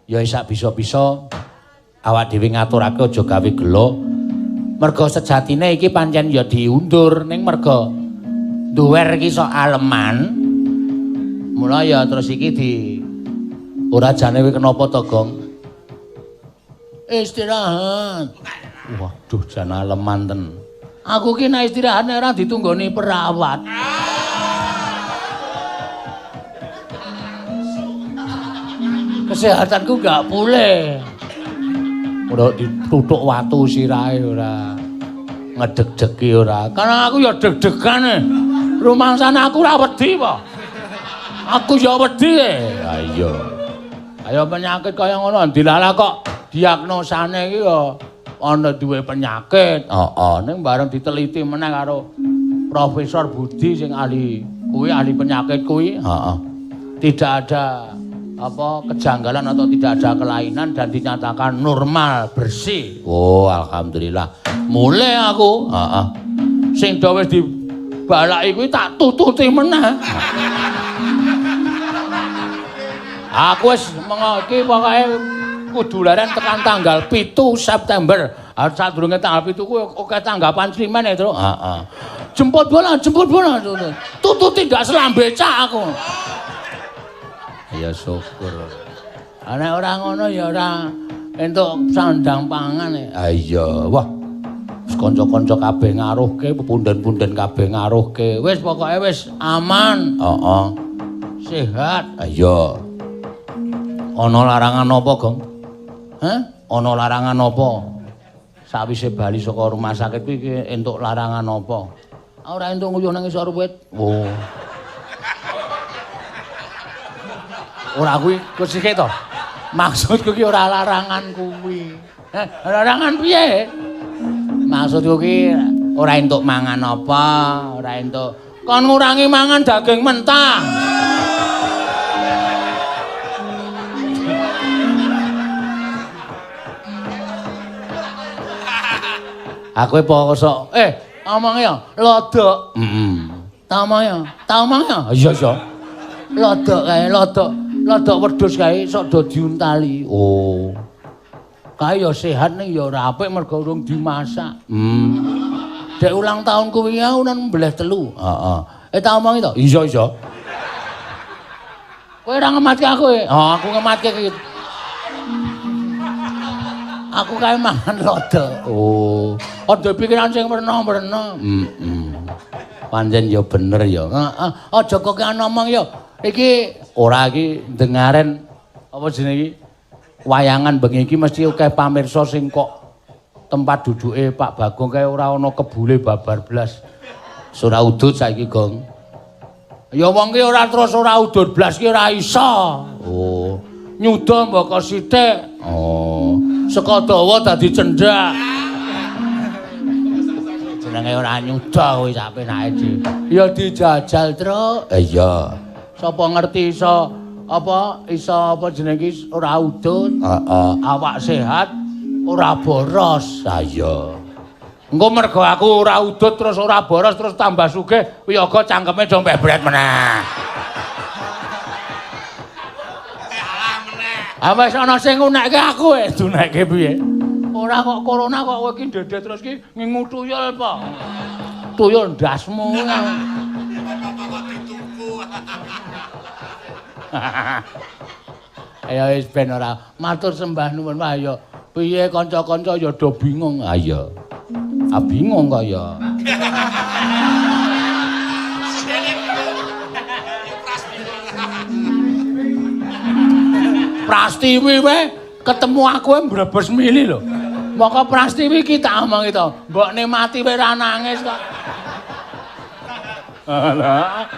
ya sak bisa-bisa awak dhewe ngaturake aja gawe gelo. Merga sejatine iki pancen ya diundur ning merga duwer iki sok aleman. Mula ya terus iki ora jane kowe kenapa to, Gong? Istirahat. Waduh, jan aleman ten. Aku ki nek istirahat nek ora ditunggoni perawat. Kesehatanku gak pulih. Ora dituthuk watu sirahe ora. Ngedeg-degi ora. Karena aku ya deg-degan. Rumangsane aku ora wedi apa. Aku ya wedi. Ayo. Ayo penyakit kaya ngono dilalah kok diagnosane iki ya ana duwe penyakit. Heeh, ning bareng diteliti meneh karo Profesor Budi sing ahli penyakit kuwi. Heeh. Tidak ada kejanggalan atau tidak ada kelainan dan dinyatakan normal bersih. Oh, alhamdulillah. Mulai aku, sing wis dibalaki kuwi tak tututi meneh. Aku wis mengoki pokoke kudu leren tekan tanggal 7 September. Sadurunge tanggal 7 kuwi oke tanggapan slimen ya, Tru. Jemput bola. Tututi gak selambecak aku. Ya syukur. Nek ora ngono ya ora entuk sandang pangan. Iya, wah. Wis kanca-kanca kabeh ngaruhke, pepunden-punden kabeh ngaruhke. Wis pokoke wis aman. Heeh. Sehat. Iya. Ana larangan apa, Gong? Hah? Ana larangan apa? Sawise bali saka rumah sakit kuwi entuk larangan apa? Ora entuk nguyuh nang isor wit. Oh. Ora kuwi kesike to. Maksudku ki ora larangan kuwi. Larangan piye? Maksudku ki ora entuk mangan apa, ora entuk. Kon ngurangi mangan daging mentah. Aku poso. Omong ya, lodok. Tau omong ya. Iya. Lodok kae, lodok wedhus kae sok do diuntali. Oh. Kae ya sehat ning ya ora apik mergo urung dimasak. Dek ulang tahun kuwi ya unen mbleh 3. Heeh. Tak omongi to? Iya. Kowe ora ngematke aku e. Aku ngematke iki. Aku kae mangan lodok. Oh. Ada pikiran sing werna-werna. Pancen ya bener ya. Heeh. Aja kok ngomong ya. Iki ora iki dengaren apa jenenge iki wayangan bengi iki mesti akeh pamirsa sing kok tempat duduke Pak Bagong kae ora ana kebule babar blas. Ora udut saiki, Gong. Ya wong ki ora terus ora udut blas ki ora iso. Oh, nyuda mbaka sithik. Oh, saka dawa dadi cendak. Jenenge ora nyuda kuwi sak penake dhewe. Ya dijajal, Truk. Iya. Sapa ngerti iso apa jenenge ora udut, awak sehat, ora boros. Ha iya. Engko mergo aku ora udut terus ora boros terus tambah sugih, wiyaga cangkeme do mbebret meneh. Wis ana sing ngunekke aku dunekke piye? Ora kok corona kok kowe iki ndedet terus ki ngingu tuyul apa? Tuyul ndasmu. Ayo wis ben ora matur sembah nuwun wae ya. Piye kanca-kanca ya do bingung. Ha iya. Bingung kok ya. Prastiwi wae ketemu aku mbrebes mili lho. Maka Prastiwi iki tak omong to. Mbokne mati wae ra nangis kok. Alah.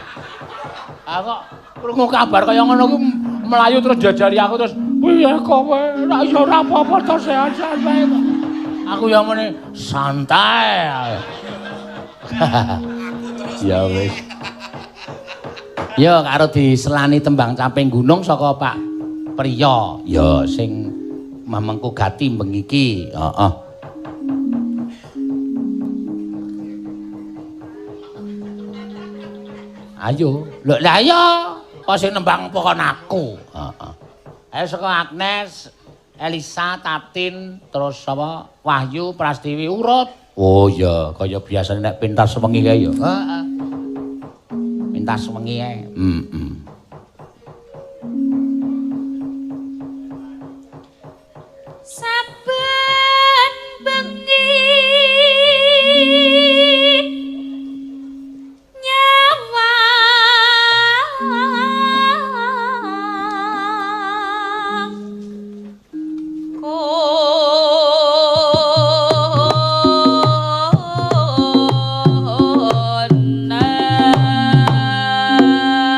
Aku krungu kabar kaya ngono ku melayu terus jajari aku terus piye kowe ora iso ora apa-apa to sehat-sehat wae kok. Aku ya mene santai. Ya wis. Ya karo diselani tembang Caping Gunung saka Pak Priya. Ya sing mamengku gati bengi iki. Heeh. Ayo. Lho lah ya. Kok sing nembang pokon aku. Heeh. Ayo saka Agnes, Elisa, Tatin, terus apa? Wahyu, Prastiwi, urut. Oh iya, kaya biasane nek pentas wengi kae ya. Heeh. Pentas wengi kae. Saben bengi nyawa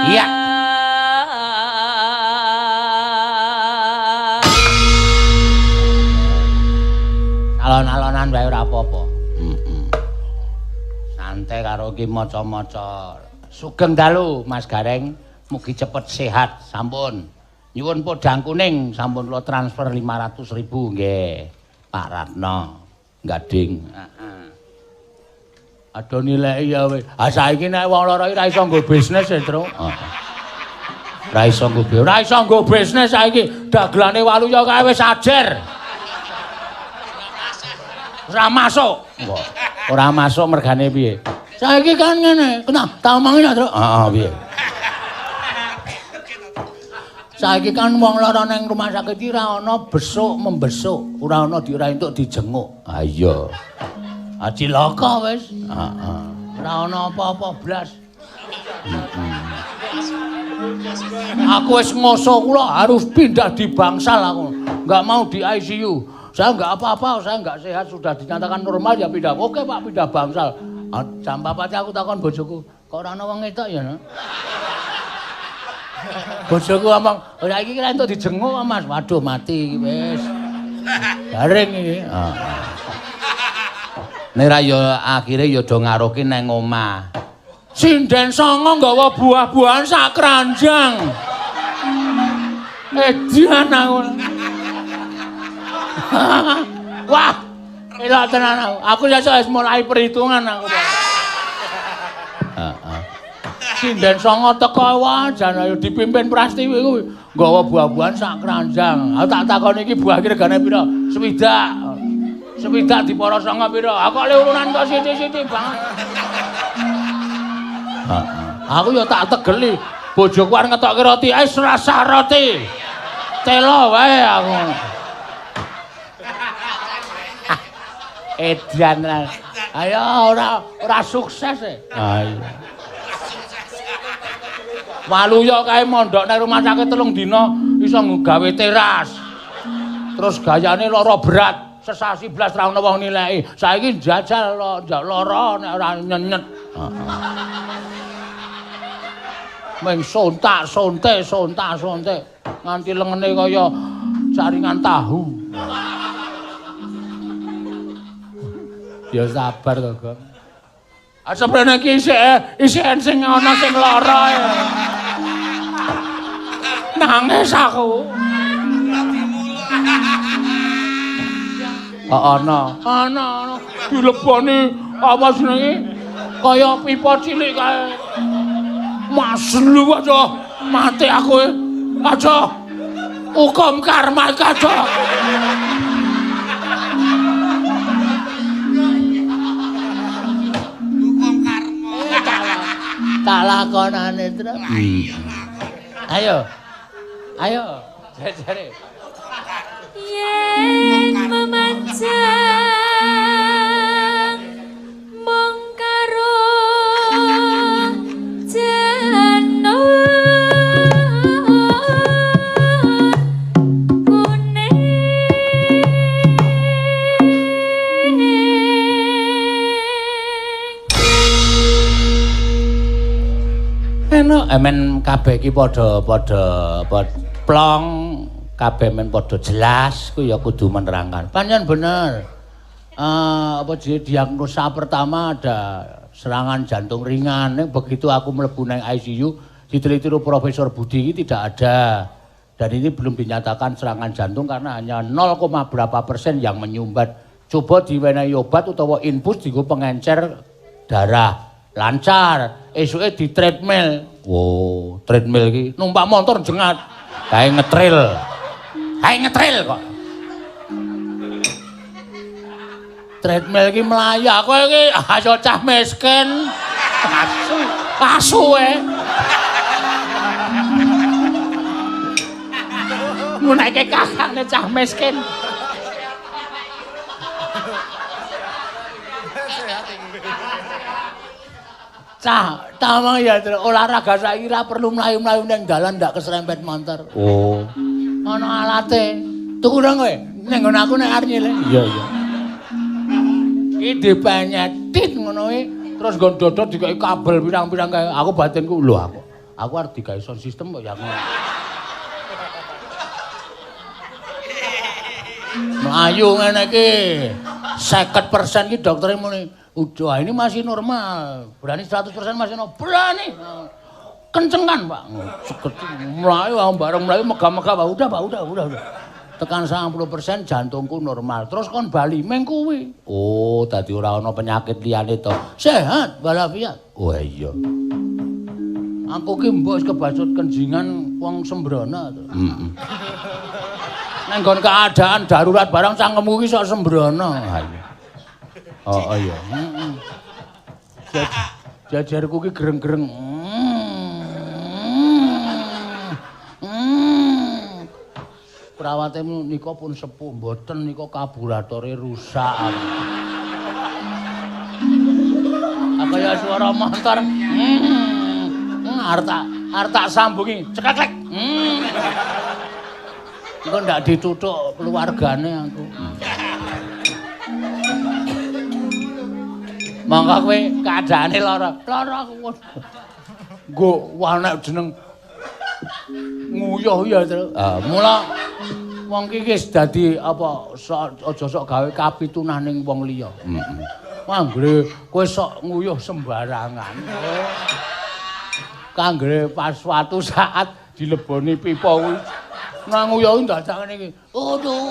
Iya. Alon-alonan wae ora apa-apa. Santai karo ki maca-maca. Sugeng dalu Mas Gareng, mugi cepet sehat sampun. Nyuwun podang kuning sampun kula transfer 500.000 nggih. Pak Ratno Gading. Heeh. Ada nilai ya wis. Ah saiki nek wong lara iki ra iso nggo bisnis ya, Tru. Heeh. Ra iso nggo bisnis saiki. Dagelane Waluya kae wis ajer. Ora masuk. Ora masuk mergane piye? Saiki kan ngene. Kena tak omongi ya, Tru. Heeh, piye? Saiki kan wong lara ning rumah sakit iki ra ana besuk membesuk, ora ana ora entuk dijenguk. Ha iya. Ah cilaka wis. Heeh. Ora ana apa-apa blas. Aku wis ngoso kula harus pindah di bangsal aku. Enggak mau di ICU. Saya enggak apa-apa, saya enggak sehat, sudah dinyatakan normal ya pindah. Oke Pak, pindah bangsal. Jam 4 aku takon bojoku, kok ora ana wong wedok ya, no? Bojoku ngomong, "Ora iki kira entuk dijenguk, Mas." Waduh, mati iki wis. Garing iki. Heeh. Nek ra ya akhire ya do ngaruhke nang omah. Sinden songo nggawa buah-buahan sak keranjang. Edian aku. Wah, elok tenan aku. Aku ya wis mulai perhitungan aku. Heeh. Sinden songo teko wajan ayo dipimpin Prastiwi kuwi nggawa buah-buahan sak keranjang. Aku tak takoni iki buah iki regane pira? Swidak. Swidak dipara songo pira? Aku le urunan kok sithik-sithik banget. Heeh. Aku ya tak tegeli. Bojoku arep ngetokke roti, wis rasa roti. Telo wae aku. Edian lah. Ayo ora sukses e. Ha iya. Waluya kae mondok nang rumah sakit 3 dina iso gawe teras. Terus gayane lara berat, sesasi blas ra ono wong nilai. Saiki jajal lara nek ora nyenyet. Heeh. Meng sontak-sontek nganti lengene kaya jaringan tahu. Ya sabar to, Gong. Sebenarnya ki isih sing ana sing lara ya. Nangis aku. Ana. Dileboni apa jenenge? Kaya pipa cilik kae. Maslu aja mati aku. Aja. Hukum karma iki aja. Tak lakonane, Tru. Ayo. Jare. Yen memanjang mung karo jano kuning Enak men kabeh iki padha plong, kabeh men padha jelas ku ya kudu menerangkan. Panjenengan bener. Diagnosa pertama ada serangan jantung ringan. Begitu aku mlebu nang ICU, diteliti Profesor Budi ini tidak ada. Dan ini belum dinyatakan serangan jantung karena hanya 0, berapa persen yang menyumbat. Coba diwenehi obat utawa infus dienggo pengencer darah. Lancar, esuke di treadmill. Wow, treadmill iki numpak motor jengat. Kae ngetril. Hai ngetril kok. Treadmill iki mlayu, aku iki ayo cah miskin. Asu Ngunaike kakange cah miskin. Cah, tamang ya olahraga saiki ra perlu mlayu-mlayu ning dalan ndak keserempet motor. Oh. Ana alate. Tuku nang kowe? Ning nggon aku nek arep nyilih. Iya. Iki dipenyetit ngono kuwi, terus nggon dodot dikeki kabel pirang-pirang kae. Aku batinku lho aku arep digawe sound system kok ya ngono. Melayu ngene iki 50% ki doktere muni udah ini masih normal berani 100% masih normal berani kencengan Pak melayu bareng melayu megah-megah Pak udah tekan 90% jantungku normal terus kon bali meng kuwi oh dadi ora ana penyakit liyane to sehat walafiat oh iya aku ki mbok kebacut kenjingan wong sembrono to nang nggon keadaan darurat barang cangkemmu ki sok sembrono oh iya jajarku ki gereng-gereng perawatmu nika pun sepuh mboten nika kaburatore rusak apa ya suara motor arep tak sambungi ceklek engko ndak dituthuk keluargane aku mangka kowe keadaane lara aku nggo nek jeneng nguyuh ya terus mula wong iki wis dadi apa aja sok gawe kapitunaning wong liya manggre kowe sok nguyuh sembarangan kanggere pas suatu saat dileboni pipa kuwi nang nguyuh ndadak ngene iki aduh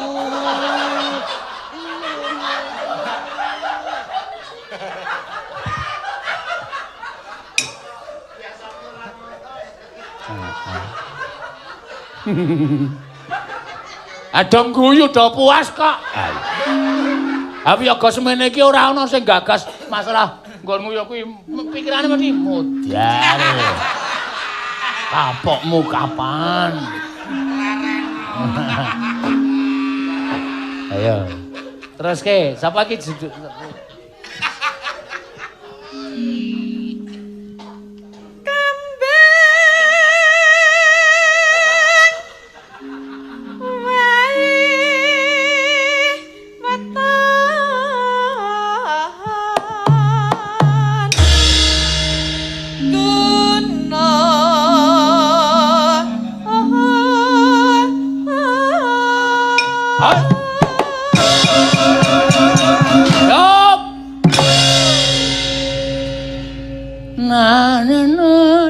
Adong guyu do puas kok. Tapi yoga semene iki ora ana sing gagas masalah nggonmu ya kuwi pikirane mesti modal. Kapokmu kapan? Ayo. Terus ke, sapa iki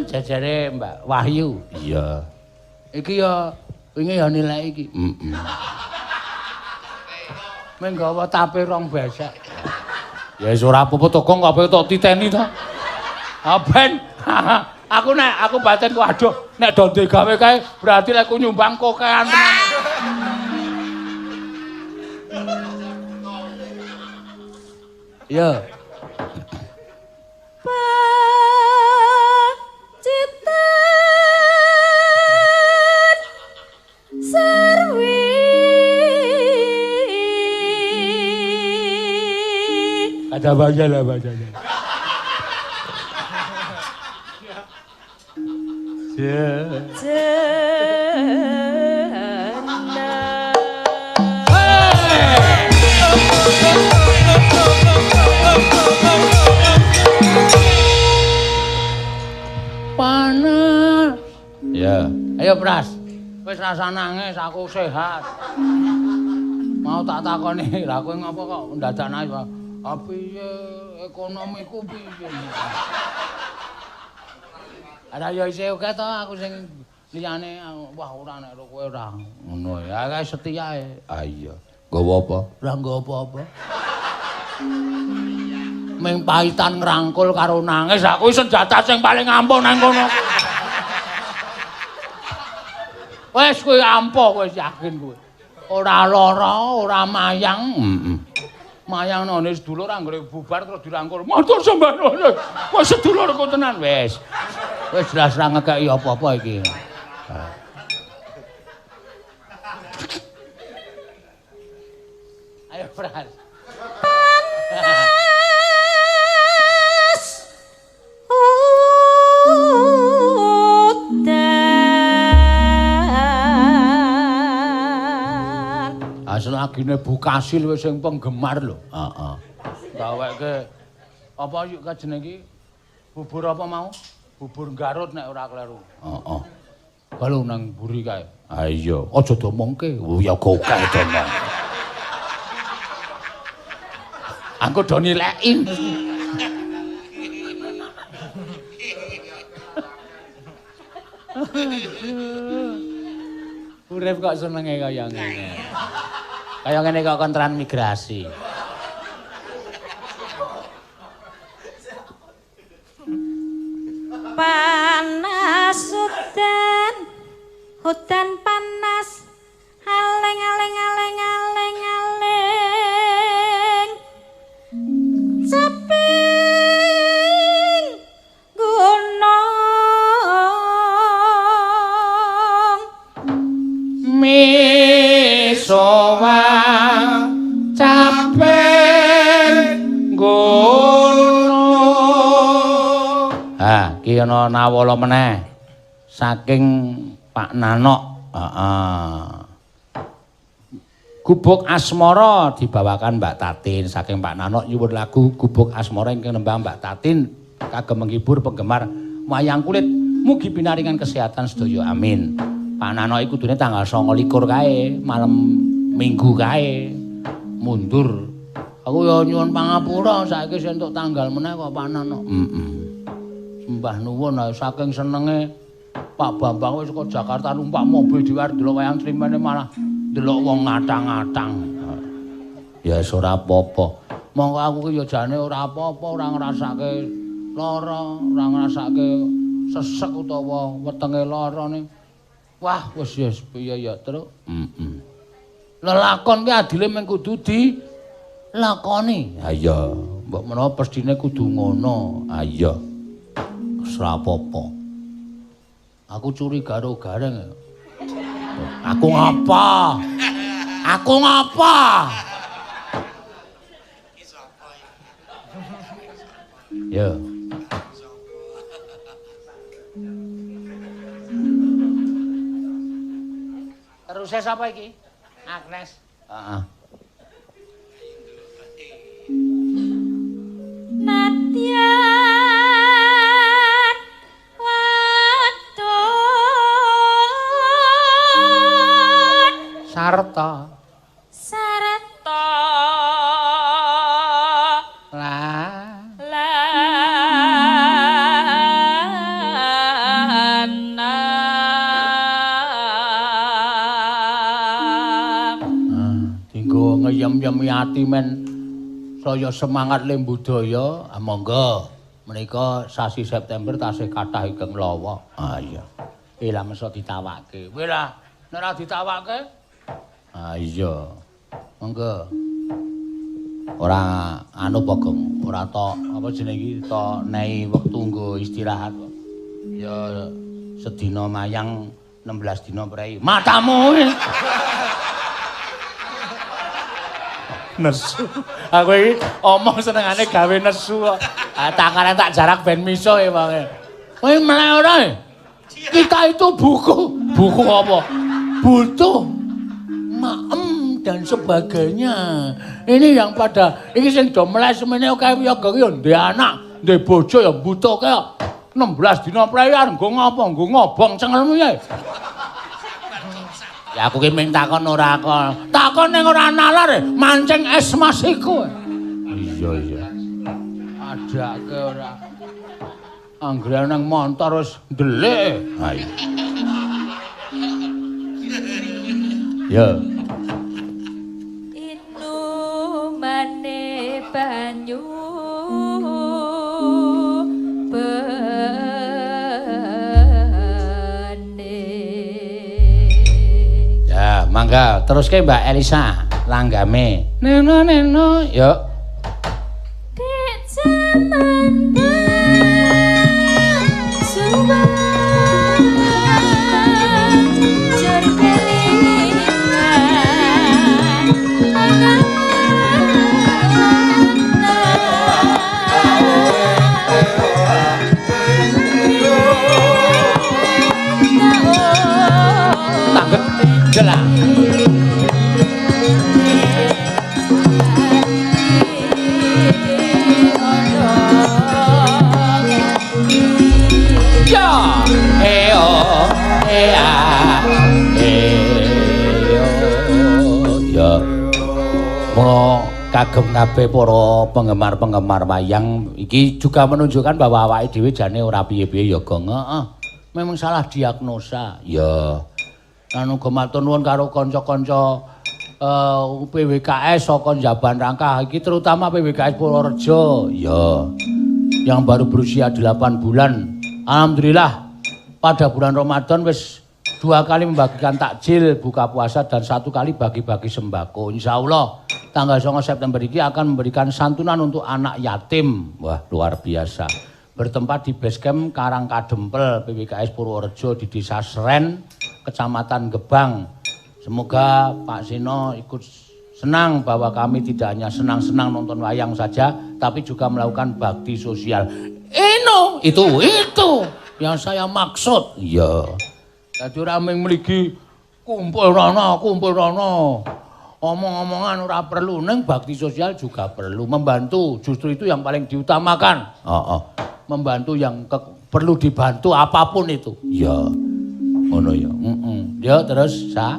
jajare Mbak Wahyu. Iya. Iki ya wingi ya nilai iki. Men gawa tape rong besek. Ya wis ora apa-apa to kok apa tok titeni to. Ben aku batinku aduh nek donde gawe kae berarti lek ku nyumbang kokean tenan. Iya. Ada baca lah bacanya. Panas. Ya. Ayo Pras. Wis rasa nangis aku sehat. Mau tak takoni, lha kowe ngopo kok ndadak nangis? Piye ekonomiku piye? Ada ya isih oke to aku sing liyane wah ora nek kowe ora ngono ya kae setiae. Ah iya. Nggawa apa? Ora nggawa apa-apa. Ming paitan ngrangkul karo nangis aku senjata sing paling ampuh nang kono. Wes kowe ampuh wis yakin kowe. ora lara, ora mayang. Mayang nane sedulur anggere bubar terus dirangkul. Matur sembah nuwun. Wis sedulurku tenan wis. Wis jelas ra ngekeki apa-apa iki. Ayo Pras. Selagine Bukasil wis sing penggemar lho. Heeh. Gaweke apa yuk kajene iki? Bubur apa mau? Bubur Garut nek ora kleru. Heeh. Kalau nang mburi kae. Ha iya, aja domongke. Oh ya gokeh domong. Aku do nileki. Urip kok senenge kaya ngene. Kaya ngene kok kon transmigrasi. Panas hutan panas aleng aleng aleng aleng aleng seping gunung misowa capek gunung. Ha, ki ana nawala meneh saking Pak Nanok. Gubuk Asmara dibawakan Mbak Tatin saking Pak Nanok nyuwun lagu Gubuk Asmara ingkang nembang Mbak Tatin kagem menghibur penggemar wayang kulit. Mugi pinaringan kesehatan sedaya. Amin. Pak Nanok iku kudune tanggal 29 kae, malam Minggu kae. Mundur. Aku ya nyuwun pangapura saiki sing entuk tanggal meneh kok Pak Nanok. Mbah nuwun saking senenge Pak Bambang wis saka Jakarta numpak mobil diwar delok wayang srimene malah delok wong ngatang-ngatang. Ya wis ora apa-apa. Monggo aku ki ya jane ora apa-apa, ora ngrasake lara, ora ngrasake sesek utawa wetenge lara ning. Wah, wis piye ya, Truk? Lelakon ki adile mung kudu dilakoni. Ha iya, mbok menawa pesthine kudu ngono. Ha iya. Wis ora apa-apa. Aku curiga karo gareng. Aku ngapa? Aku ngapa? Ya. Terus sapa iki? Agnes. Heeh. Nadya Sarta Sarta dinggo ngeyem-yem ati men saya semangat le budaya. Monggo menika sasi September tasih kathah ingkang lawa. Ah iya. Lah mesa ditawake. Kowe lah nek ora ditawake. Ah iya. Monggo. Ora anu Bagong, ora tok apa jenenge iki tok nehi wektu nggo istirahat kok. Ya sedina mayang 16 dina prei. Matamu. Nesu. Aku iki omong senengane gawe nesu kok. Tangan tak jarak ben miso ya Bang. Kowe mleh ora? Kita itu buku apa? Butuh maem dan sebagainya. Ini yang pada iki sing do mleh semene kae yoga ki yo ndek anak, ndek bojo ya butuhke 16 dina prayar nggo ngopo? Nggo ngobong cengelmu ya. Ya aku ki ming takon ora kok. Takon ning ora nalar mancing es mas iku. Iya. Adake ora. Anggere nang montor wis ndelik. Ha iya. Ya. Inumane banyu mangga teruske Mbak Elisa langgame. Neno yuk. Dek jaman Jelang. Ya, eo, ea, ya. Mula kagem kabeh para penggemar-penggemar wayang iki juga menunjukkan bahwa awake dhewe jane ora piye-piye ya, Gong. Heeh. Memang salah diagnosa. Ya. Lan uga matur nuwun karo kanca-kanca PWKS saka Njaban Rangkah iki terutama PWKS Purworejo ya yang baru berusia 8 bulan. Alhamdulillah pada bulan Ramadan wis 2 kali membagikan takjil buka puasa dan 1 kali bagi-bagi sembako. Insyaallah tanggal 9 September ini akan memberikan santunan untuk anak yatim. Wah, luar biasa. Bertempat di Basecamp Karangkadempel PWKS Purworejo di Desa Sren, Kecamatan Gebang. Semoga Pak Sino ikut senang bahwa kami tidak hanya senang-senang nonton wayang saja, tapi juga melakukan bakti sosial. Itu yang saya maksud. Iya. Jadi orang mligi kumpul rono. Omong-omongan ora perlu, neng bakti sosial juga perlu membantu. Justru itu yang paling diutamakan. Membantu yang perlu dibantu apapun itu. Ya. Ngono ya. Ya terus sa.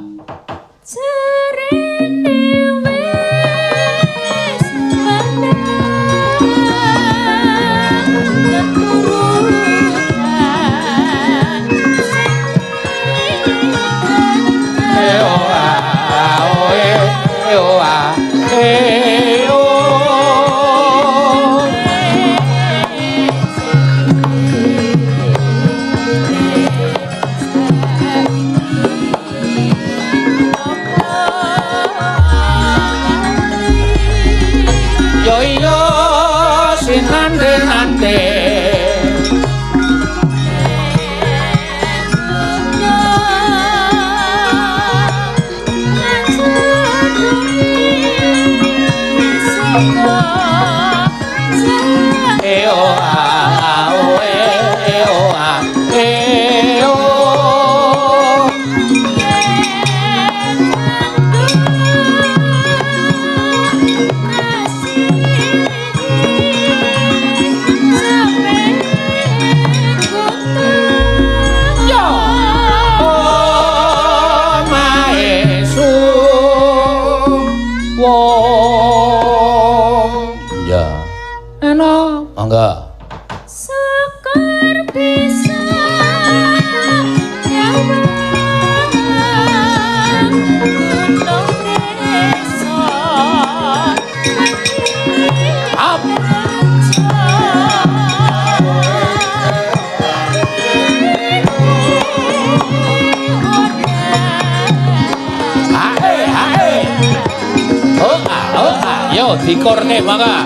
Dikorne maka.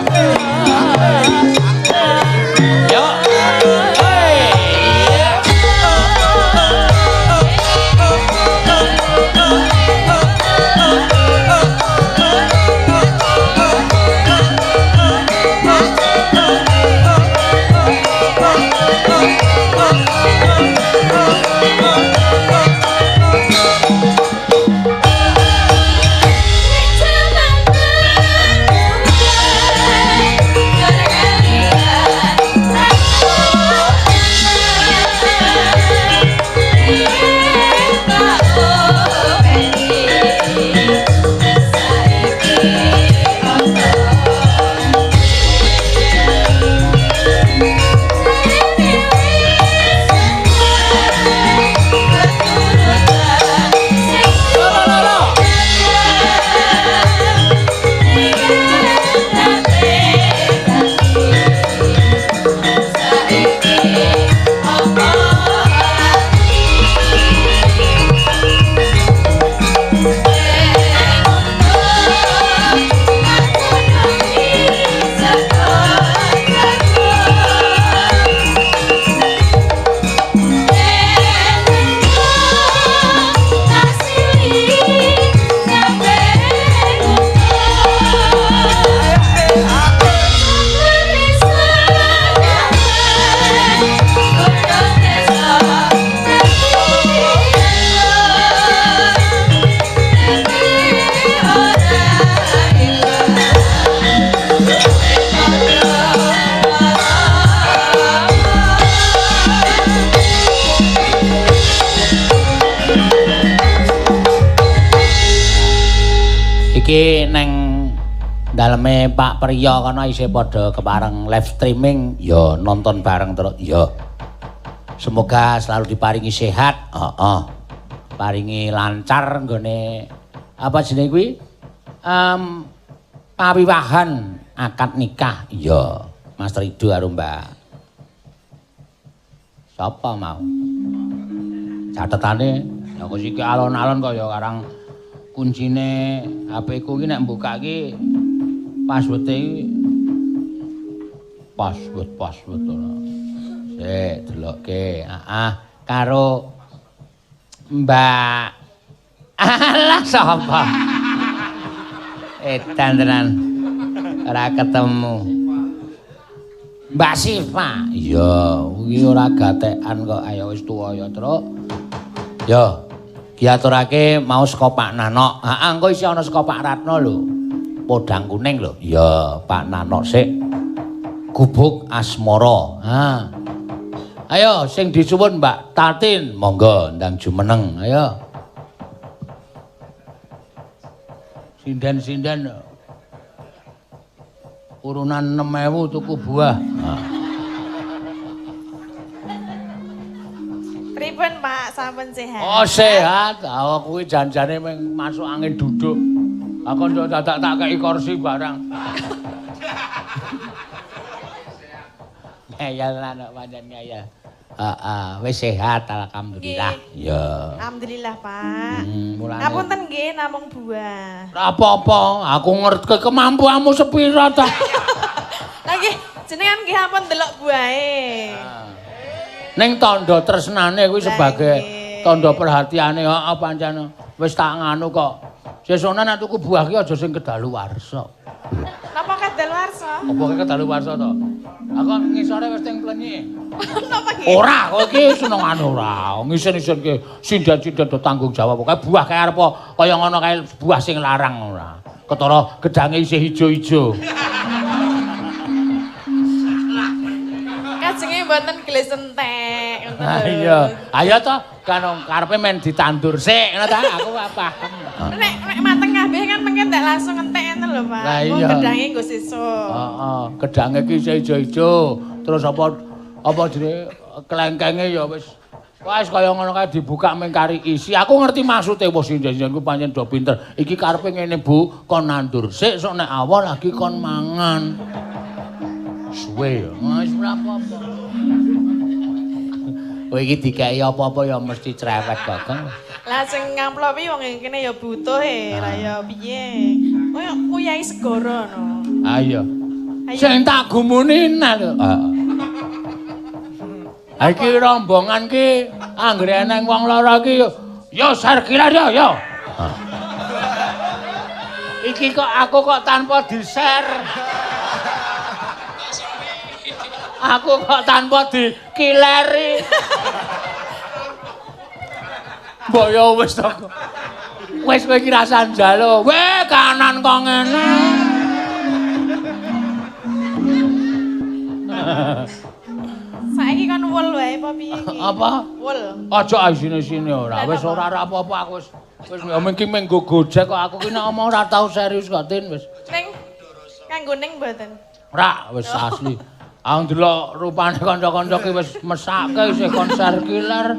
Yo. Iki neng daleme Pak Priya kana isih padha kepareng live streaming ya nonton bareng terus ya. Semoga selalu diparingi sehat, paringi lancar nggone apa jenenge kuwi? Pawiwahan akad nikah. Iya, Mas Rido karo Mbak. Sapa mau? Catetane aku siki alon-alon kaya karang kuncine HP ku iki nek mbuka iki password-e iki password ora. Sik delokke. Karo Mbak. Alah sapa? Edan tenan. Ora ketemu. Mbak Siva. Iya, iki ora gatekan kok. Ayo wis tuwa ya, Truk. Yo. Diaturake mau saka Pak Nanok. Engko isih ana saka Pak Ratno lho. Podang kuning lho. Iya, Pak Nanok sik. Gubuk asmara. Ayo sing disuwun Mbak Tatin, monggo ndang jumeneng. Ayo. Sinden-sinden urunan 6.000 tuku buah. Pripun Pak, sampun sehat? Oh sehat, aku kuwi janjane mung masuk angin duduk. Aku ndak tak kei kursi barang. Ngeyel lan pancen ngeyel. Wis sehat alhamdulillah. Ya. Alhamdulillah, Pak. Mulane. Ngapunten nggih namung buah. Ora apa-apa, aku ngerti kemampuanmu sepira ta. Lah nggih, jenengan nggih ampun delok buahe. Ning tandha tresnane kuwi sebagai tandha perhatiane, pancen wis tak nganu kok. Sesone nek tuku buah ki aja sing kedaluwarsa. Napa kedaluwarsa? Apa kedaluwarsa to? Aku ngisore wis teng plenyi. Napa nggih? Ora, kowe iki senengane ora. Ngisen-isen ki sindan-sindan do tanggung jawab. Pokoke buah kae arep kaya ngono kae buah sing larang ora. Ketara gedange isih ijo-ijo. Kajenge mboten gelis entek ngoten lho. Iya. Ayo to, kan karepe men ditandur sik ngono ta, aku paham. Nek mateng kabeh kan mengke ndak langsung entek ngoten lho, Pak. Lah iya. Gedange nggo sesuk. Heeh, gedange ki isih ijo-ijo. Terus apa jenenge klengkenge ya wis kaya ngono kae dibuka ming kari isi. Aku ngerti maksude wis sinjen-sinjen ku pancen do pinter. Iki karepe ngene Bu, kon nandur sik sok nek awal lagi kon mangan. Suwe ya. Wis ora apa-apa. Kowe iki dikeki apa-apa ya mesti cerewet Kakang. Lah sing ngamplopi wong kene ya butuh ra ya piye. Koyo kuyai segara no. Ayo. Sing tak gumuni lho. Iki rombongan ki anggere eneng wong lara ki yo sarkilar yo. Iki kok aku kok tanpa di-share. Aku kok tanpa dikileri. Mbok yo wis to. Wis kowe iki rasane njaluk. Weh kanan kok ngene. Saiki kan wul wae apa piye iki? Apa? Wul. Aja sini-sini ora. Wis ora apa-apa aku wis mengki menggo Gojek kok aku ki nek omong ora tau serius kok Tin wis. Ning kanggo ning mboten. Ora wis asli. Aku ndelok rupane kanca-kanca ki wis mesake isih konser killer.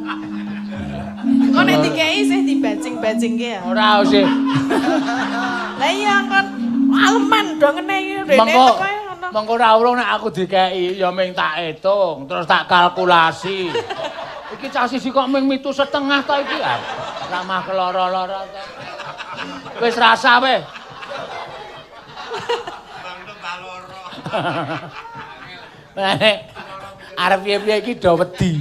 Kok nek dikeki isih dibajing-bajingke ya. Ora sih. Lah iya kon aleman do ngene iki rene Mengko teko ngono. mengko ora urung nek aku dikeki ya ming tak hitung terus tak kalkulasi. Iki cah siji kok ming 7,5 ta iki. Ramah keloro-loro ta. Wis rasa weh. Arep piye-piye iki do wedi.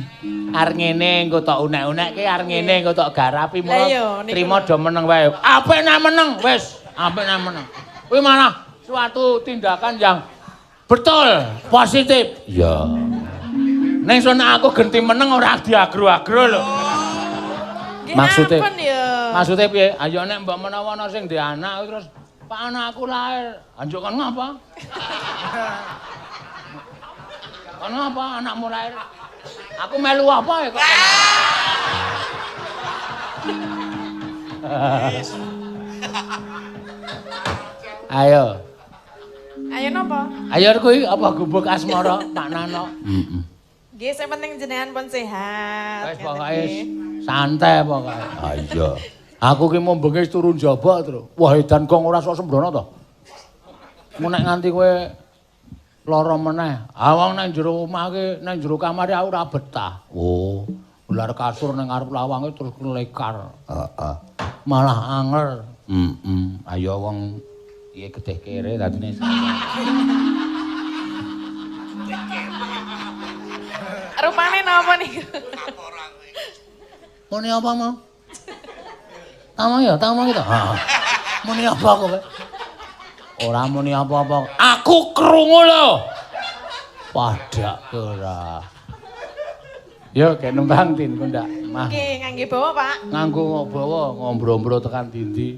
Arep ngene engko tok unek-unekke, arep ngene engko tok garapi mulo. Trima do meneng wae. Apik nek meneng wis, apik nek meneng. Kuwi malah suatu tindakan yang betul, positif. Iya. Ning sono aku genti meneng ora diagro-agro lho. Maksude piye? Ayo nek mbok menawa ana sing ndek anak terus Pak anakku lahir. Anjuk kon ngapa? Kon ngapa anakmu lahir? Aku melu apa ya kok? Ayo. Ayo napa? Ayo kuwi apa gubuk asmara Pak Nano? Heeh. Nggih, sing penting jenengan pun sehat. Wis pokoke santai pokoke. Ah iya. Aku ki mau bengi turun jaba terus. Wah edan kok ora sok sembrono to. Mun nek nganti kowe lara meneh, awang nang jero omah ki nang jero kamar aku ora betah. Oh, ular kasur nang ngarep lawange terus kelekar. Heeh. Malah anger. Ayo wong iki getih kere dadine. Rupane napa niku? Muni apa mau? Tamang ya, tamang kita. Muni apa kowe? Ora muni apa-apa. Aku krungu lho. Padak ora. Yo kek nembang tin kok ndak. Mah. Nggih, ngangge bawa, Pak. Nganggo bawa ngombro-ombro tekan dindi.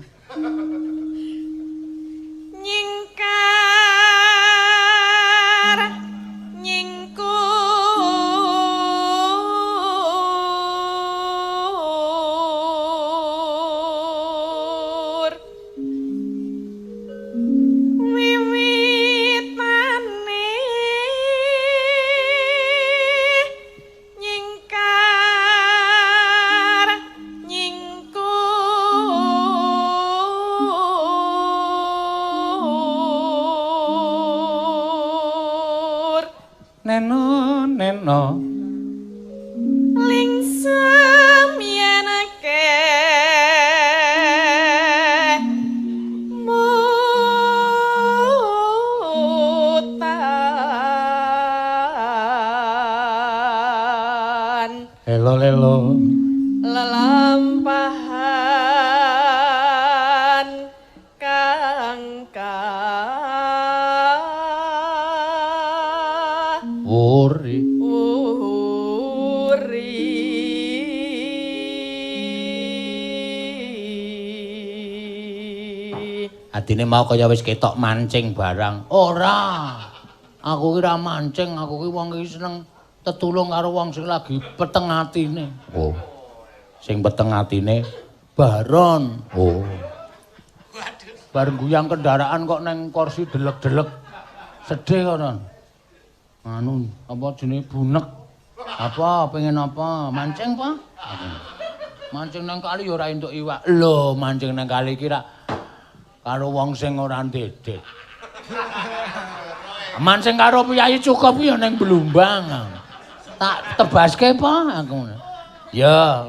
Nyingkar nyingkur wiwitane nyingkar nyingkur Neno lingsem yen akeh mutan lelo lelampahan kang uri adine mau kaya wis ketok mancing barang. Ora. Aku ki ra mancing, aku ki wong iki seneng tetulung karo wong sing lagi peteng atine. Oh. Sing peteng atine baron. Oh. Bareng guyang kendaraan kok neng kursi delek-delek. Sedih kono. Anu, apa jenenge bunek. Apa pengen apa? Mancing, Pak? Mancing nang kali ya ora entuk iwak. Lho, mancing nang kali ki ra karo wong sing ora ndedet. Mancing karo piyayi cukup ya ning Blumbang. Tak tebaske apa aku. Ya,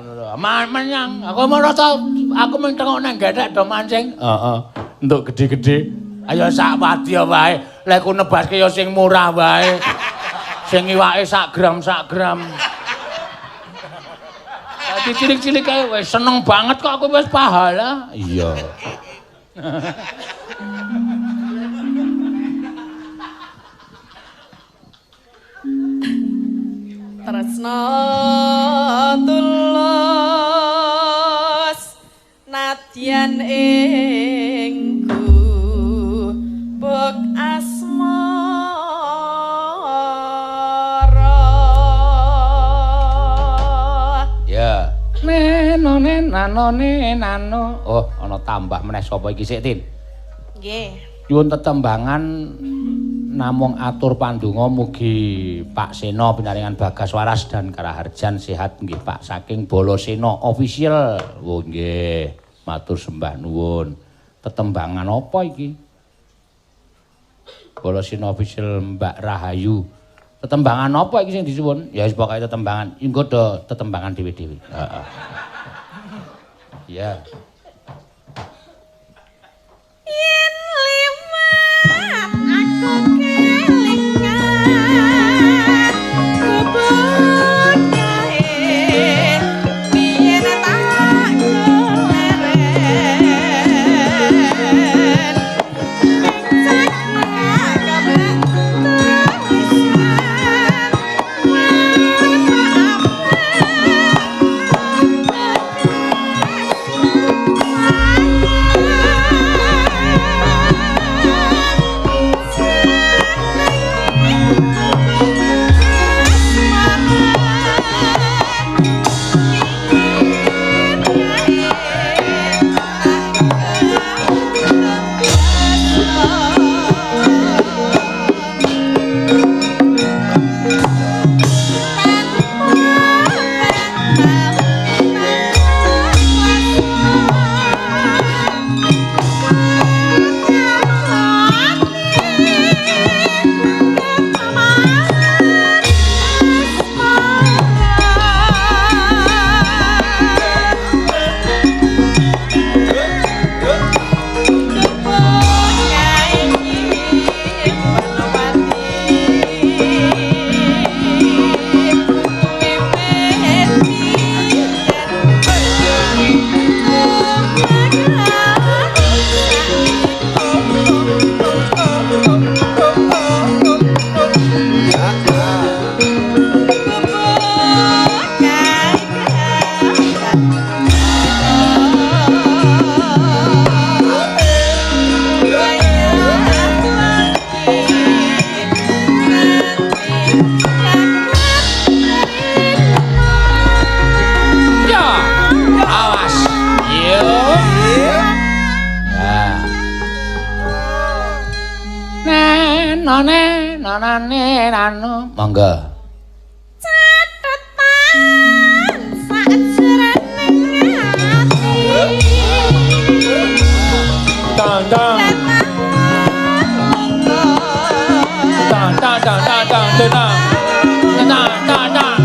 menyang. Aku merasa aku mung tengok nang gethek do mancing. Heeh. Entuk gede-gede. Ayo sak wadya wae. Lek ku nebaske ya sing murah wae. Sing iwake sak gram. Dadi cilik-cilik kae wis seneng banget kok aku wis pahala. Iya. tresna tulus nadyan ingku buk asmara ya nano. Oh, ana tambah meneh sapa iki sik, Tin? nggih Nyuwun tetembangan namung atur pandonga mugi Pak Sena pinaringan Bagas Waras dan Karaharjan sehat nggih Pak saking Balasena official. Oh nggih, matur sembah nuwun. Tetembangan apa iki? Balasena official Mbak Rahayu. Tetembangan apa iki sing disuwun? Ya wis pokoke tetembangan. Engko do tetembangan dhewe-dhewe. Heeh. Ya. yen liwat aku kelingan kubur kae biyen tak keleren cek ngagabak tulisan maaf nane nanane nano. Monggo. Catetan sajroning ati. Tang tang. Tang tang tang tang tang tang. Tang tang tang.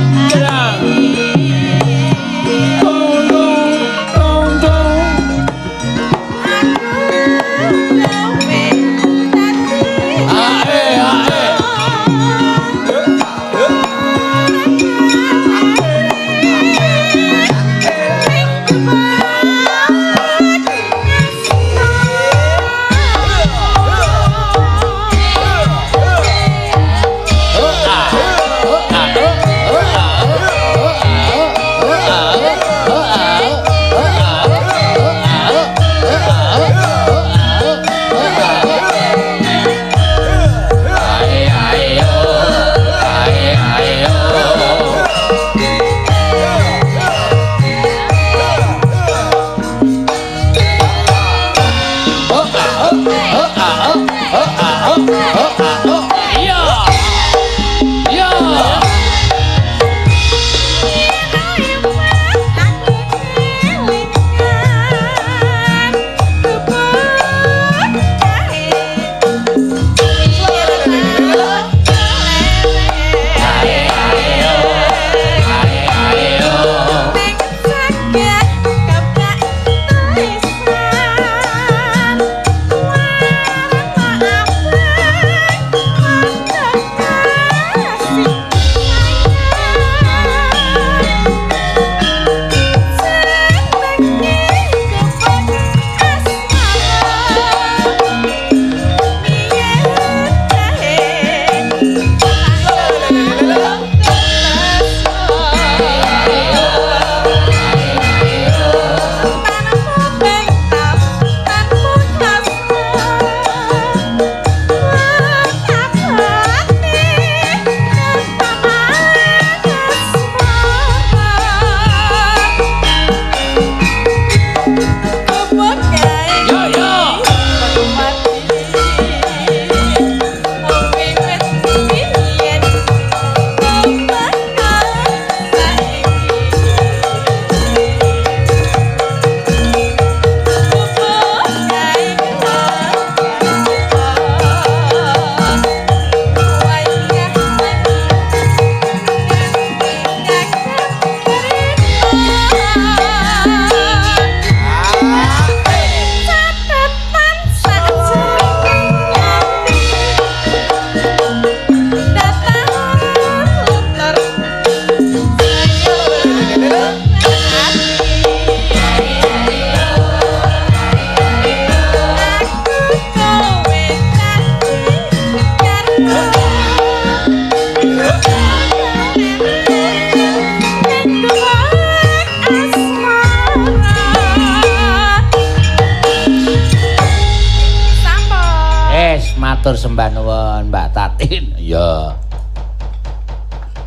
Matur sembah nuwun Mbak Tatin. Ya.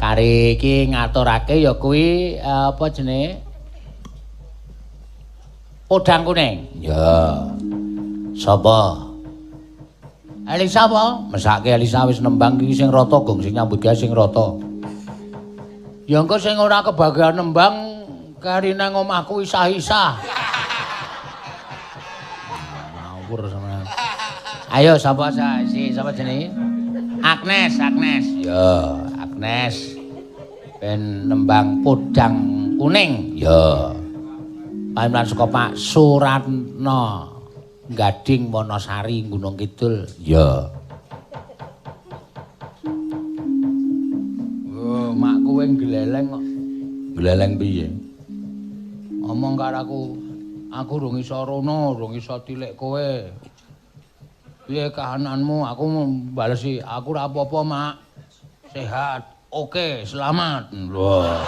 Kari iki ngaturake ya kuwi apa jenenge? Podang kuning. Ya. Sapa? Elisa apa? Mesake Elisa wis nembang iki sing rata gong sing nyambut gawe sing rata. Ya engko sing ora kebagian nembang kari nang omahku isah-isah. Ngawur sampean. Ayo sapa sapa jenenge? Agnes. Ya, Agnes. Ben nembang podang kuning. Ya. Pamilan saka Pak Suratno. Gading Wonosari Gunung Kidul. Ya. Oh, mak kowe gleleng kok. Gleleng piye? Ngomong karo aku rung iso rono, rung iso tilik kowe. Piye kahananmu? Aku balesi, aku ora apa-apa, Mak. Sehat. Oke, selamat. Wah.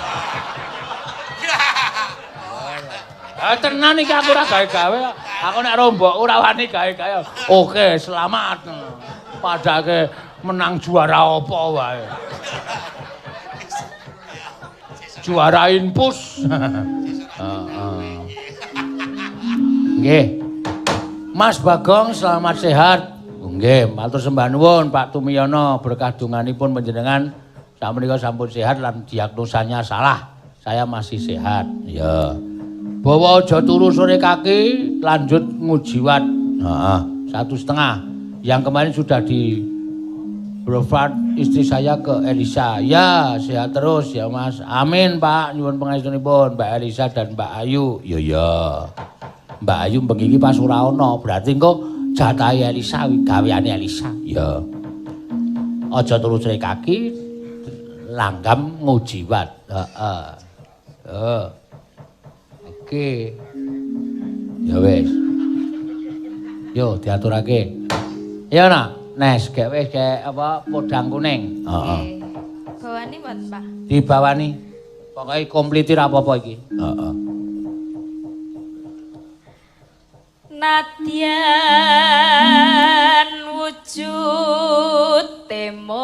Tenan iki aku ora gawe-gawe. Aku nek rombok ora wani gawe-gawe. Oke, selamat. Padake menang juara apa wae. Juara Inpus. Heeh. Nggih. Mas Bagong selamat sehat. Nggih, matur sembah nuwun Pak Tumiyono, berkah donganipun panjenengan sakmenika sampun sehat lan diagnosanya salah. Saya masih sehat. Ya. Bawa aja turu sore kaki, lanjut ngujiwat. Heeh, 1,5. Yang kemarin sudah di Brofat istri saya ke Elisa. Ya, sehat terus ya Mas. Amin Pak, nyuwun pangestunipun Mbak Elisa dan Mbak Ayu. Ya ya. Mbak Ayu bengi iki pas ora ana, berarti engko jatahe Elisa gaweane Elisa. Ya. Aja turu sore kaki, langgam ngujiwat. Heeh. Oke. Ya wis. Yo diaturake. Ya nak. Nes, gak wis kayak apa podang kuning. Heeh. Bawani mboten, Pak? Dibawani. Pokoke komplitir apa-apa iki. Heeh. Nadyan wujud temong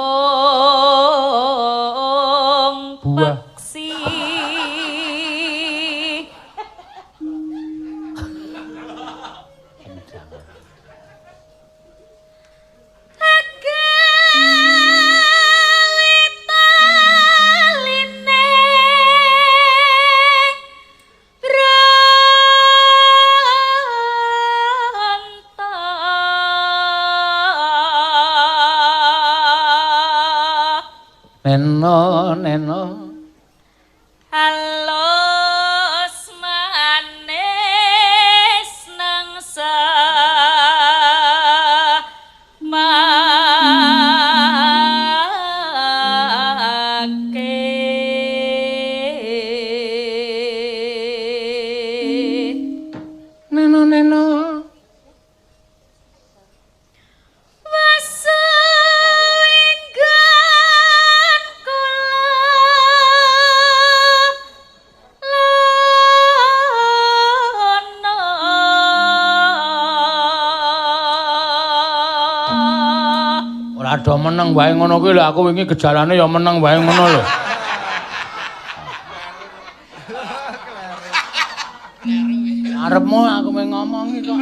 Buah. peksi Neno. halus manis nangsa Neno. Ado meneng wae ngono kuwi lho, aku wingi gejalane ya meneng wae ngono lho. Arepmu aku mung ngomongi kok.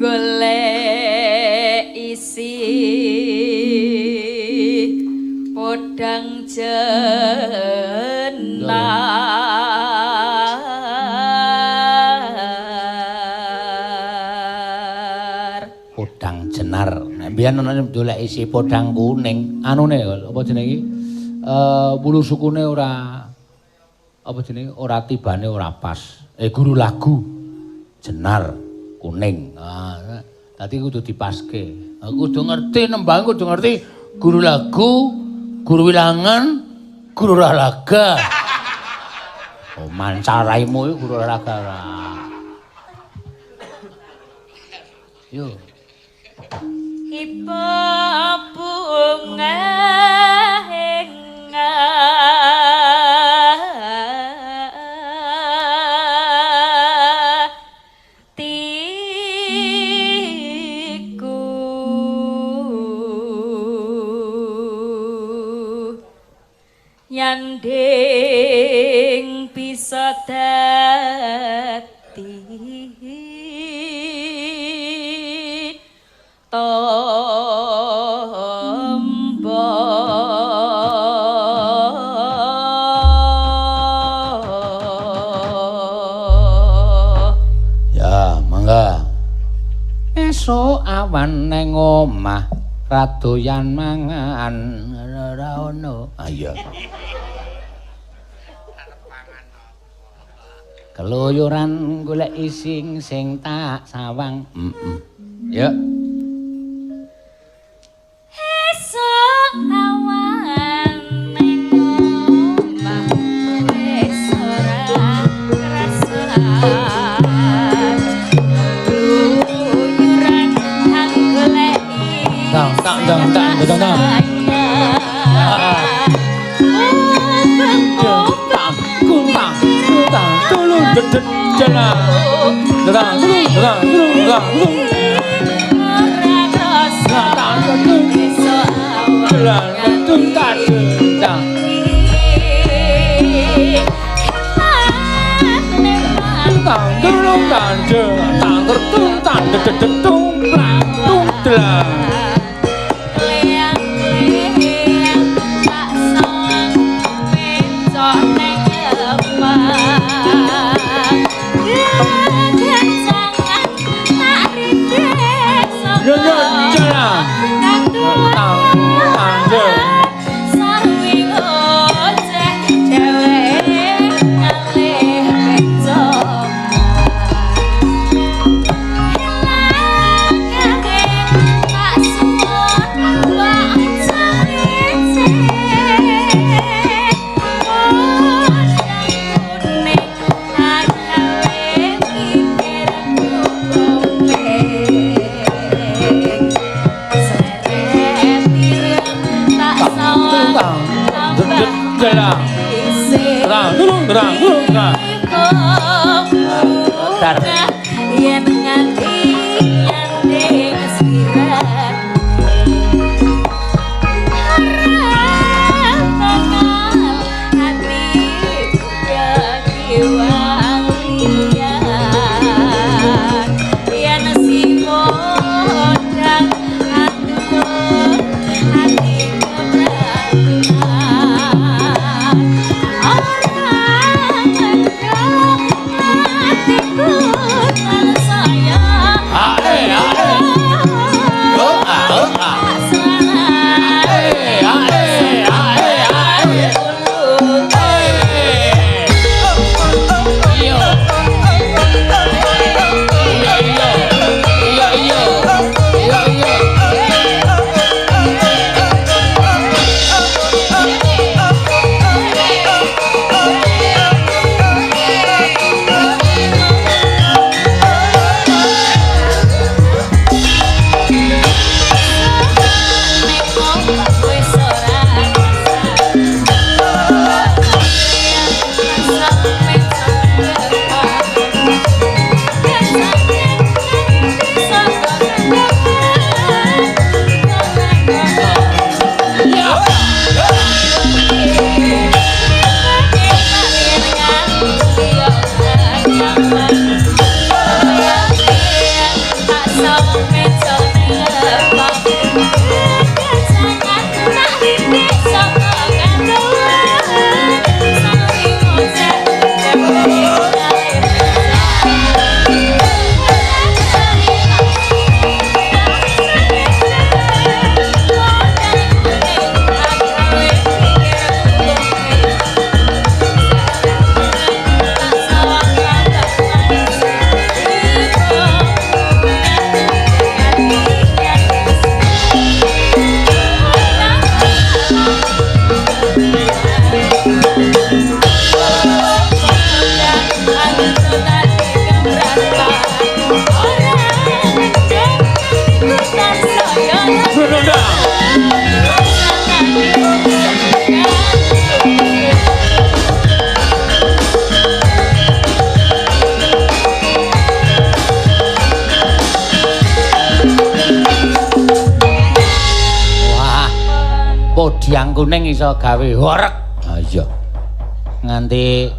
golek isi podang jenar. Podang jenar. Nek biyen ana dolek isi podang kuning, anune apa jenenge iki? Wulu sukune ora apa jenenge? Ora tibane ora pas. Guru lagu jenar kuning. Ah, dadi kudu dipaske. Aku kudu ngerti nembang, kudu ngerti guru lagu, guru wilangan, guru olahraga. Oh, mancaraimu iku guru olahraga. Yo. Ibu bunga nyanding bisa dadi tombo ya mangga esuk awan neng omah radoyan mangan ora ono ayo keluyuran golek ising sing tak sawang ya esuk awan ning omah wis ora kerasaan keluyuran hang golek Gelung tanje tang tertung tang dedetung plang tung dlang. Podiang kuning iso gawe horeg. Ha iya. Nganti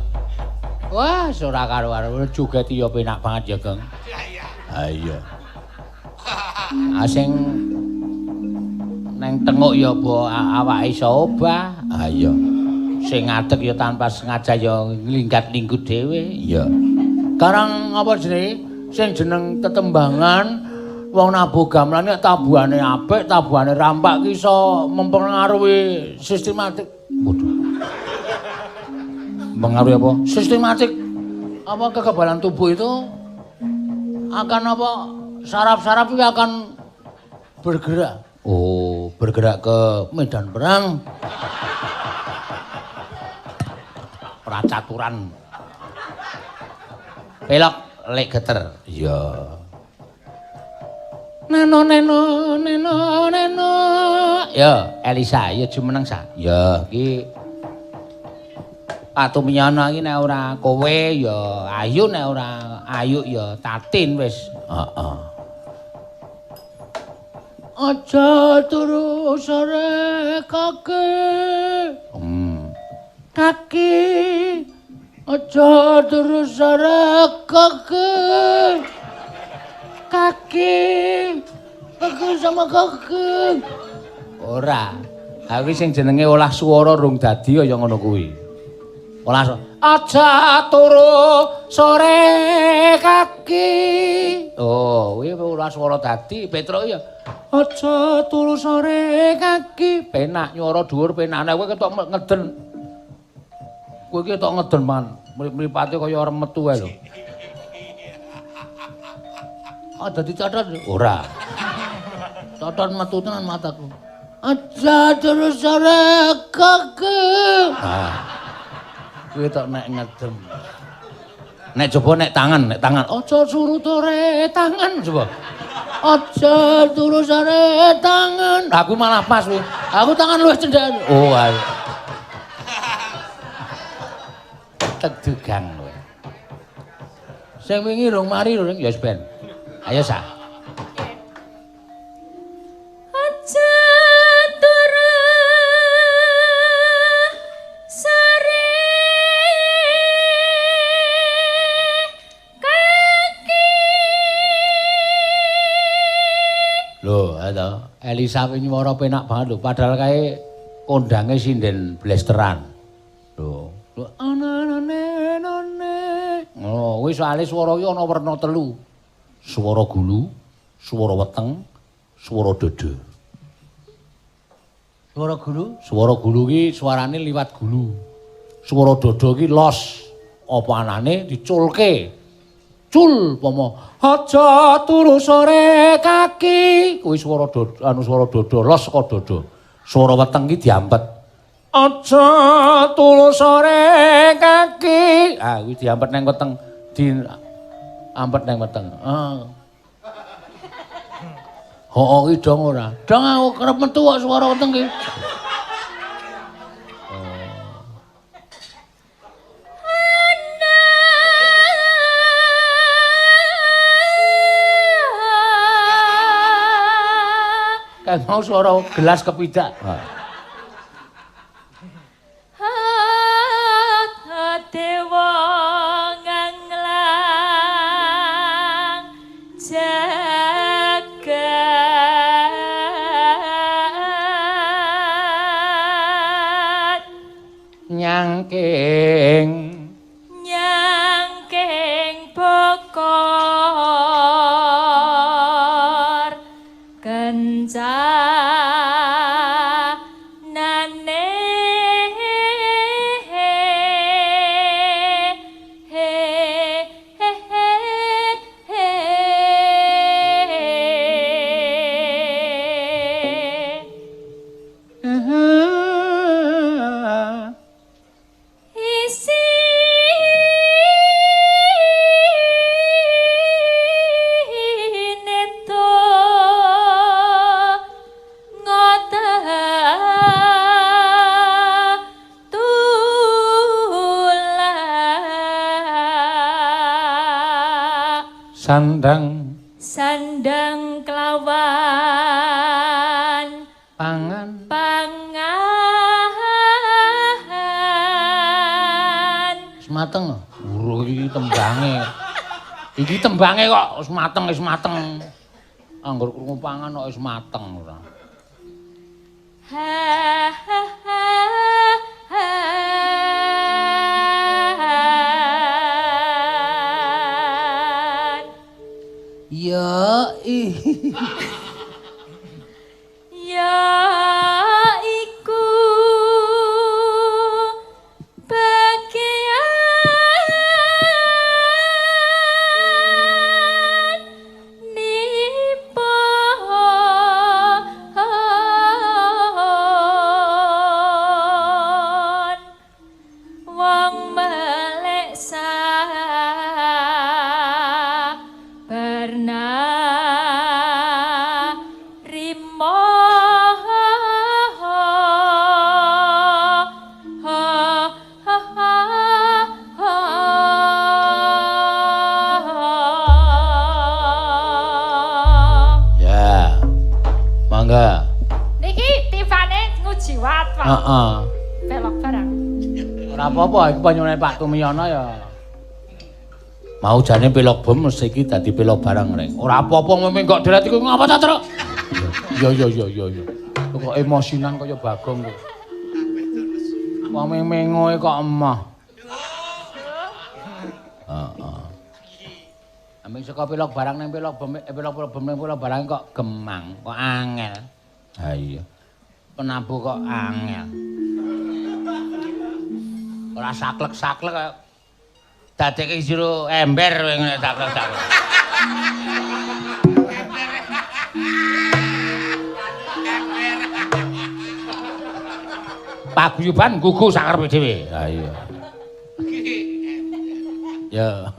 wah ora karo-karo joget ya penak banget ya, Geng. Ha iya. Sing neng tenguk ya awake iso obah. Ha iya. Sing ngadeg ya tanpa sengaja ya nglinggat-linggut dhewe. Iya. Karang apa jenenge? Sing jeneng tetembangan wong nabuh gamelan nek tabuhane apik, tabuhane rampak ki iso mempengaruhi sistematik. Waduh. Mempengaruhi apa? Sistematik apa kekebalan tubuh itu akan apa? Saraf-saraf itu akan bergerak. Oh, bergerak ke medan perang. Pracaturan. Pelok lek geter. Iya. Neno. Ya, Elisa, ya jumeneng sa. Ya, iki Patumiyana iki nek ora kowe ya ayu, nek ora ayu ya tatin wis. Heeh. Aja turu sore kaki. Kaki Aja terus kaki. Kaki sama kaki. Ora. Aku sing jenenge olah swara rung dadi kaya ngono kuwi. Olah aja turu sore kaki. Oh, kuwi olah swara dadi Petruk ya. Aja turu sore kaki. Penak nyuara dhuwur penane kowe ketok ngeden. Kowe iki ketok ngeden man. Mripate kaya arep metu ae lho. Ah dadi catet ora. Catet metu tenan mataku. Aja terus sore kaki. Ah. Kuwi tok nek ngedem. Nek coba nek tangan. Aja suruh tore tangan coba. Aja turu sore tangan. Aku malah pas kuwi. Aku tangan luwih cendhek. Oh ayo. Tedugang kowe. Sing wingi rung mari lho ya ben. Ayo sak. Aja turu sore kaki. Lho, ato Elisa wingi wara penak banget lho, padahal kae kondange sinden blasteran. Lho, anane. Oh, wis soalé swara iki ana werna telu. Swara gulu, swara weteng, swara dada. Swara gulu ki suarane liwat gulu. Swara dada ki los. Apa anane diculke. Cul pomo aja turu sore kaki. Kuwi swara dada los saka dada. Swara weteng ki diampet. Aja turu sore kaki. Ah kuwi diampet nang weteng, diampet nang weteng. Hooh ki dong ora. Dong aku kerep metu kok swara weteng ki. Kan mau swara gelas kepidak. Dewa nganglang jagat Nyangking bokor kencanane sandang kelawan pangan semateng guru iki tembange kok wis mateng anggur krungu pangan kok wis mateng ora ya iku bagian nipon wong meleksa Barna Rimo ya mangga niki tipane ngujiwat Pak belok barang Ora apa-apa iki panyone Pak Tumiyono ya. Mau jane pelok bom mesti iki dadi pelok barang ring. Ora apa-apa memeng kok deret iku ngapa ta, Truk? Iya. Kok emosinan kaya Bagong kok. Wong mengoe kok emah. Heeh. Ambing saka pelok barang ning pelok bom ning pelok barang kok gemang, kok angel. Ha iya. Penabuh kok angel. Ora saklek-saklek kaya dadekke jero ember ngene saklek-saklek. Paguyuban gugu sakerepe dhewe. Ha iya. Ya.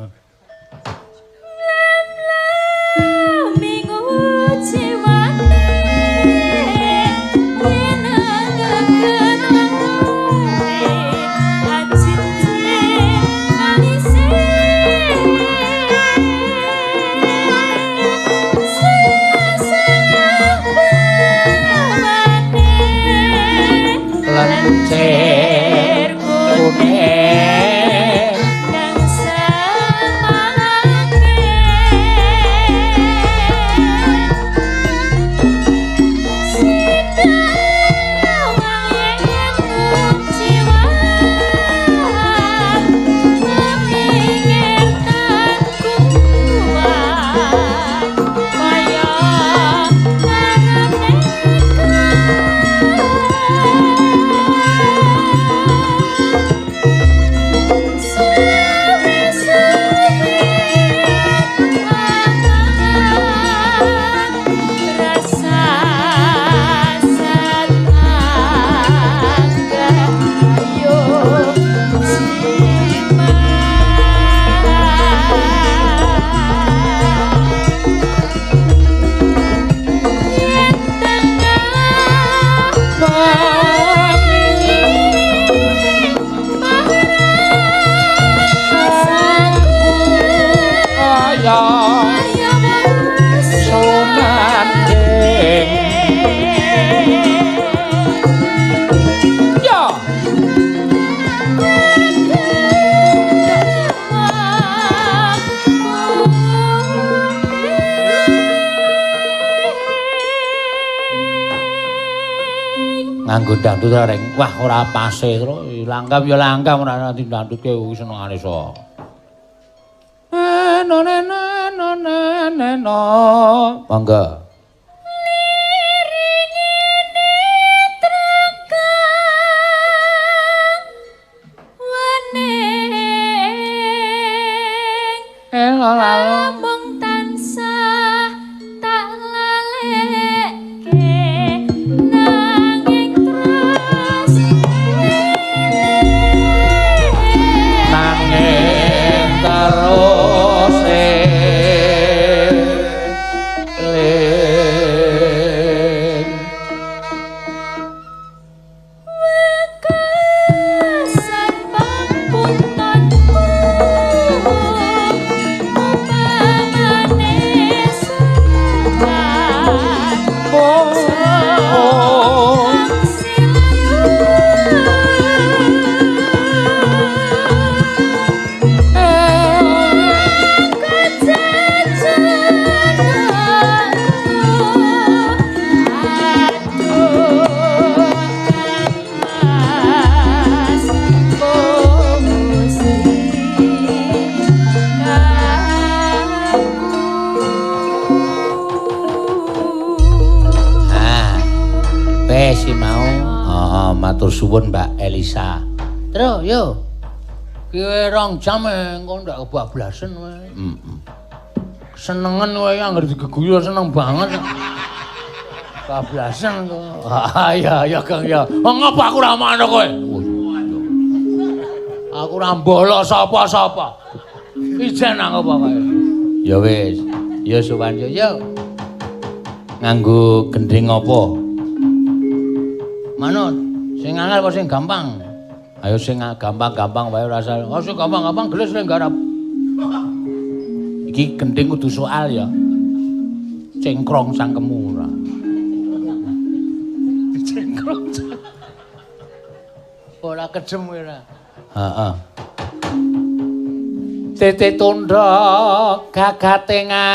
Lencer kuning kang semangake nganggo dangdut ring. Wah, ora pase terus langgam ya langgam ora nanti dangdutke kuwi senengane so. No. Mangga. Mung tansah tak lalekke nanging terus wekasan pangpuntenku upamane sukan Si mau matur suwun Mbak Elisa. Terus yo. Ki 2 jam engko ndak kebablasen kowe. Senengen kowe anggere digeguyu seneng banget. Bablasen kok. Ya Kang ya. Ngopo aku ora manut kowe? Aku ora mbolok sapa-sapa. Ijen nang apa kowe? Ya wis. Ya sowan yo. Nganggo gending apa? Manut, sing angel apa sing gampang? Ayo sing gampang-gampang wae ora usah. Oh sing gampang-gampang gelis ning garap. Iki gending kudu soal ya. Cengkrong sangkemu ora. Cengkrong. Ora kejem ora. Heeh. Tete tundha gagate ngarah